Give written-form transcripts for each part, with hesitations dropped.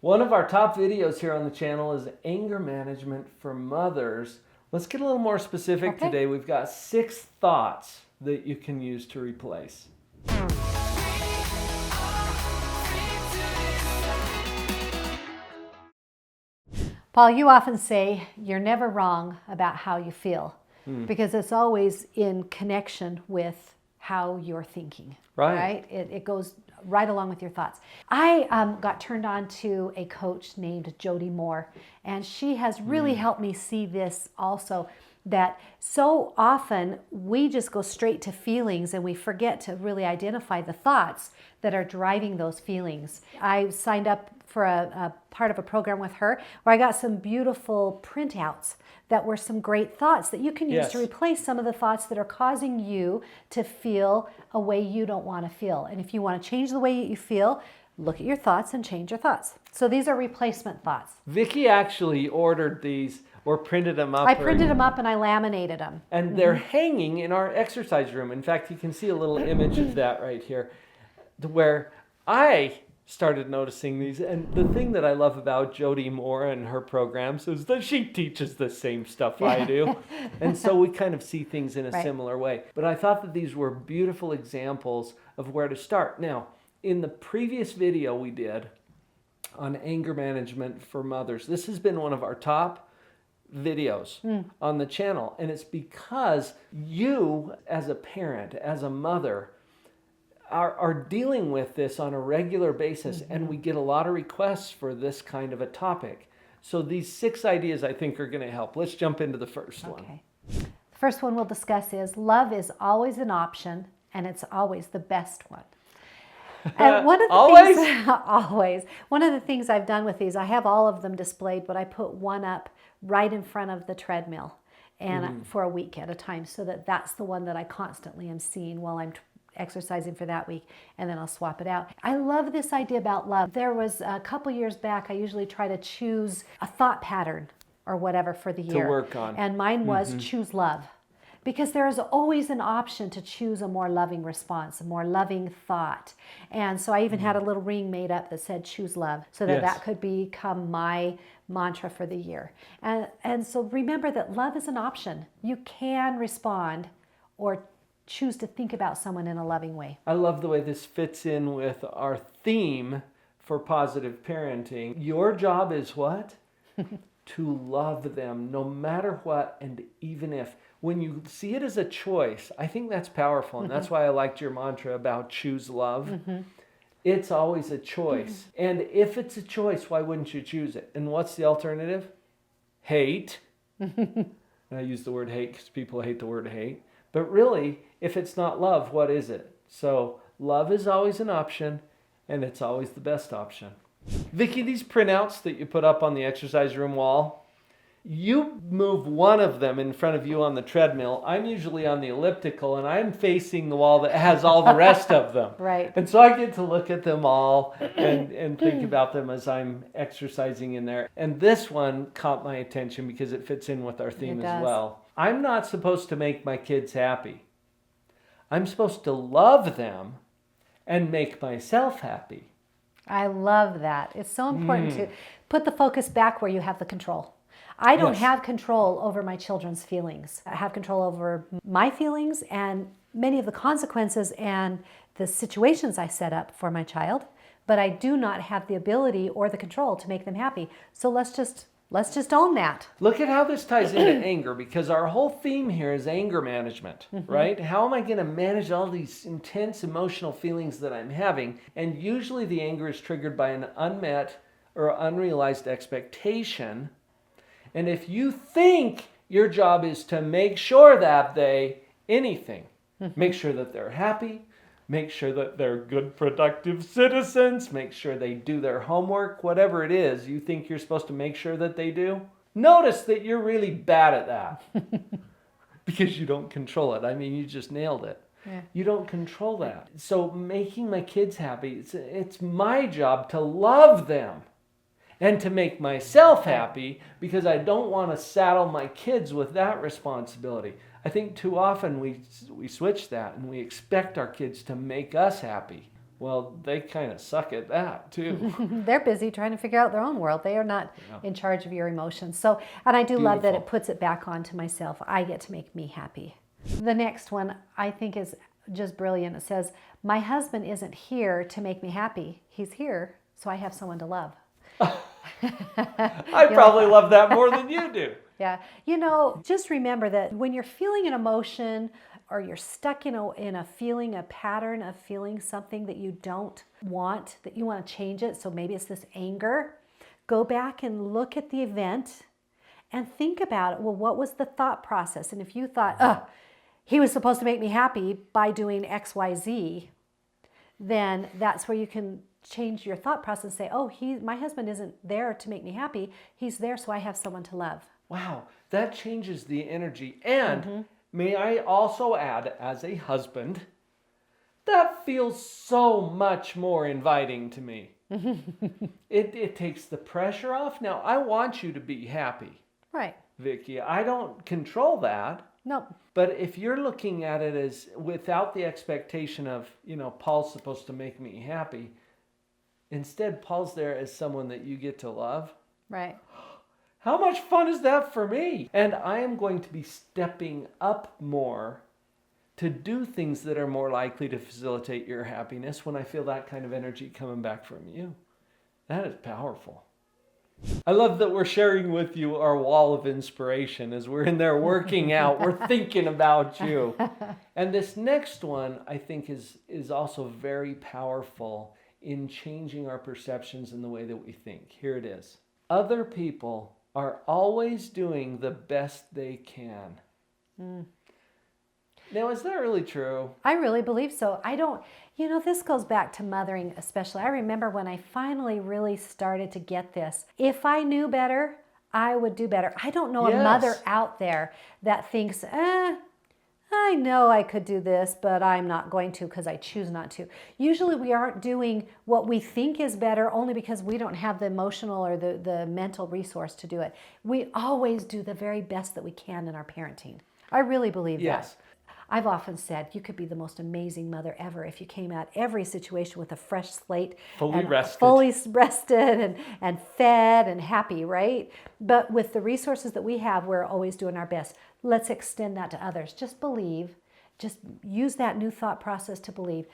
One of our top videos here on the channel is anger management for mothers. Let's get a little more specific today. We've got 6 thoughts that you can use to replace. Paul, you often say you're never wrong about how you feel because it's always in connection with how you're thinking, right? It goes right along with your thoughts. I got turned on to a coach named Jody Moore, and she has really helped me see this also, that so often we just go straight to feelings and we forget to really identify the thoughts that are driving those feelings. I signed up for a part of a program with her where I got some beautiful printouts that were some great thoughts that you can use to replace some of the thoughts that are causing you to feel a way you don't want to feel. And if you want to change the way you feel, look at your thoughts and change your thoughts. So these are replacement thoughts. Vicki actually ordered these or printed them up. I printed them up and I laminated them. And they're hanging in our exercise room. In fact, you can see a little image of that right here, where I started noticing these. And the thing that I love about Jody Moore and her programs is that she teaches the same stuff I do. And so we kind of see things in a similar way. But I thought that these were beautiful examples of where to start. Now, in the previous video we did on anger management for mothers, this has been one of our top videos on the channel. And it's because you, as a parent, as a mother, are dealing with this on a regular basis, and we get a lot of requests for this kind of a topic. So these 6 ideas I think are going to help. Let's jump into the first one. The first one we'll discuss is love is always an option, and it's always the best one. And one of the things, always. One of the things I've done with these, I have all of them displayed, but I put one up right in front of the treadmill and for a week at a time, so that's the one that I constantly am seeing while I'm exercising for that week, and then I'll swap it out. I love this idea about love. There was a couple years back, I usually try to choose a thought pattern or whatever for the year to work on. And mine was choose love. Because there is always an option to choose a more loving response, a more loving thought. And so I even had a little ring made up that said choose love, so that that could become my mantra for the year. And so remember that love is an option. You can respond or choose to think about someone in a loving way. I love the way this fits in with our theme for positive parenting. Your job is what? To love them no matter what, and even if. When you see it as a choice, I think that's powerful, and that's why I liked your mantra about choose love. It's always a choice. And if it's a choice, why wouldn't you choose it? And what's the alternative? Hate. And I use the word hate because people hate the word hate. But really, if it's not love, what is it? So love is always an option, and it's always the best option. Vicki, these printouts that you put up on the exercise room wall, you move one of them in front of you on the treadmill. I'm usually on the elliptical, and I'm facing the wall that has all the rest of them. And so I get to look at them all and think about them as I'm exercising in there. And this one caught my attention because it fits in with our theme as well. I'm not supposed to make my kids happy. I'm supposed to love them and make myself happy. I love that. It's so important to put the focus back where you have the control. I don't have control over my children's feelings. I have control over my feelings and many of the consequences and the situations I set up for my child, but I do not have the ability or the control to make them happy. So let's just own that. Look at how this ties into anger, because our whole theme here is anger management, right? How am I going to manage all these intense emotional feelings that I'm having? And usually the anger is triggered by an unmet or unrealized expectation. And if you think your job is to make sure that make sure that they're happy, make sure that they're good, productive citizens, make sure they do their homework, whatever it is you think you're supposed to make sure that they do, notice that you're really bad at that because you don't control it. I mean, you just nailed it. You don't control that. So making my kids happy, it's my job to love them and to make myself happy, because I don't want to saddle my kids with that responsibility. I think too often we switch that and we expect our kids to make us happy. Well, they kind of suck at that too. They're busy trying to figure out their own world. They are not in charge of your emotions. So, and I do love that it puts it back onto myself. I get to make me happy. The next one I think is just brilliant. It says, my husband isn't here to make me happy. He's here so I have someone to love. I probably love that more than you do. Yeah. Just remember that when you're feeling an emotion or you're stuck in a feeling, a pattern of feeling something that you don't want, that you want to change it. So maybe it's this anger. Go back and look at the event and think about it. Well, what was the thought process? And if you thought, he was supposed to make me happy by doing X, Y, Z, then that's where you can change your thought process and say, my husband isn't there to make me happy. He's there so I have someone to love. Wow, that changes the energy. And may I also add, as a husband, that feels so much more inviting to me. It takes the pressure off. Now, I want you to be happy. Right. Vicki, I don't control that. No. But if you're looking at it as without the expectation of, Paul's supposed to make me happy, instead Paul's there as someone that you get to love. Right. How much fun is that for me? And I am going to be stepping up more to do things that are more likely to facilitate your happiness when I feel that kind of energy coming back from you. That is powerful. I love that we're sharing with you our wall of inspiration as we're in there working out. We're thinking about you. And this next one, I think, is also very powerful in changing our perceptions and the way that we think. Here it is. Other people are always doing the best they can. Now, is that really true? I really believe so. This goes back to mothering especially. I remember when I finally really started to get this. If I knew better, I would do better. I don't know a mother out there that thinks, I know I could do this, but I'm not going to because I choose not to. Usually we aren't doing what we think is better only because we don't have the emotional or the mental resource to do it. We always do the very best that we can in our parenting. I really believe that. I've often said you could be the most amazing mother ever if you came at every situation with a fresh slate. Fully rested and fed and happy, right? But with the resources that we have, we're always doing our best. Let's extend that to others. Just believe. Just use that new thought process to believe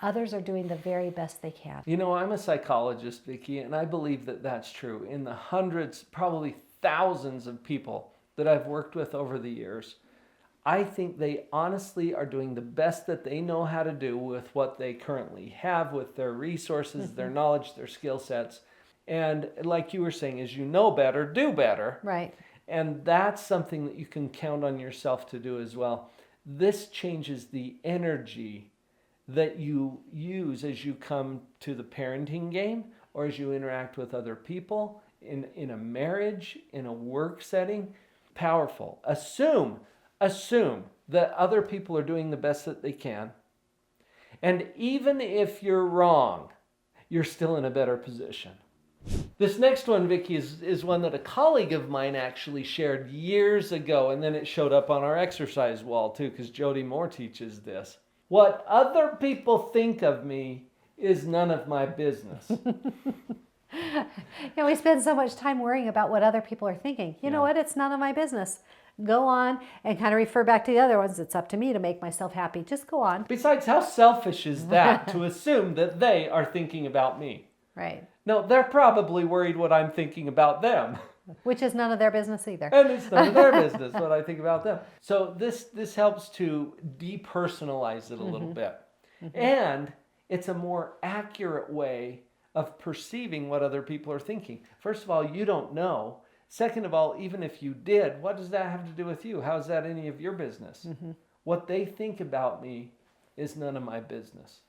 others are doing the very best they can. I'm a psychologist, Vicki, and I believe that that's true. In the hundreds, probably thousands of people that I've worked with over the years, I think they honestly are doing the best that they know how to do with what they currently have, with their resources, their knowledge, their skill sets. And like you were saying, as you know better, do better. Right. And that's something that you can count on yourself to do as well. This changes the energy that you use as you come to the parenting game or as you interact with other people in a marriage, in a work setting. Powerful. Assume that other people are doing the best that they can. And even if you're wrong, you're still in a better position. This next one, Vicki, is one that a colleague of mine actually shared years ago, and then it showed up on our exercise wall too, because Jody Moore teaches this. What other people think of me is none of my business. We spend so much time worrying about what other people are thinking. You know what? It's none of my business. Go on and kind of refer back to the other ones. It's up to me to make myself happy. Just go on. Besides, how selfish is that to assume that they are thinking about me? Right. No, they're probably worried what I'm thinking about them. Which is none of their business either. And it's none of their business what I think about them. So this helps to depersonalize it a little bit. And it's a more accurate way of perceiving what other people are thinking. First of all, you don't know. Second of all, even if you did, what does that have to do with you? How is that any of your business? What they think about me is none of my business.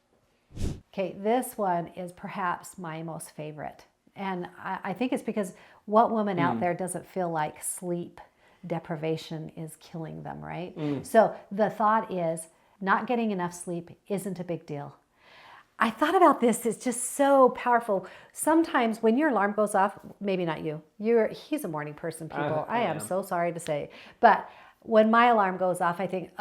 Okay, this one is perhaps my most favorite. And I think it's because what woman out there doesn't feel like sleep deprivation is killing them, right? So the thought is not getting enough sleep isn't a big deal. I thought about this. It's just so powerful. Sometimes when your alarm goes off, maybe not you. He's a morning person, people. I am so sorry to say. But when my alarm goes off, I think,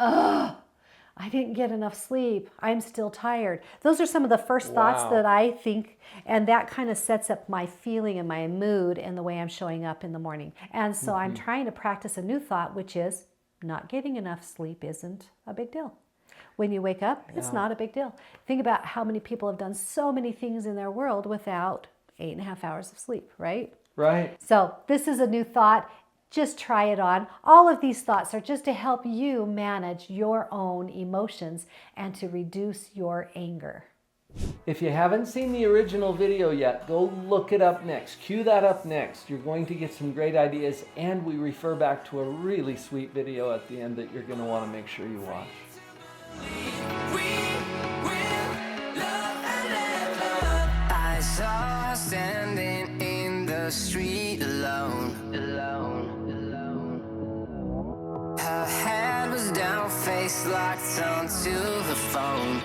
I didn't get enough sleep. I'm still tired. Those are some of the first thoughts Wow. that I think, and that kind of sets up my feeling and my mood and the way I'm showing up in the morning. And so I'm trying to practice a new thought, which is not getting enough sleep isn't a big deal. When you wake up, it's not a big deal. Think about how many people have done so many things in their world without 8.5 hours of sleep, right? Right. So this is a new thought. Just try it on. All of these thoughts are just to help you manage your own emotions and to reduce your anger. If you haven't seen the original video yet, go look it up next. Cue that up next. You're going to get some great ideas, and we refer back to a really sweet video at the end that you're going to want to make sure you watch. I saw her standing in the street alone. Her head was down, face locked onto her phone.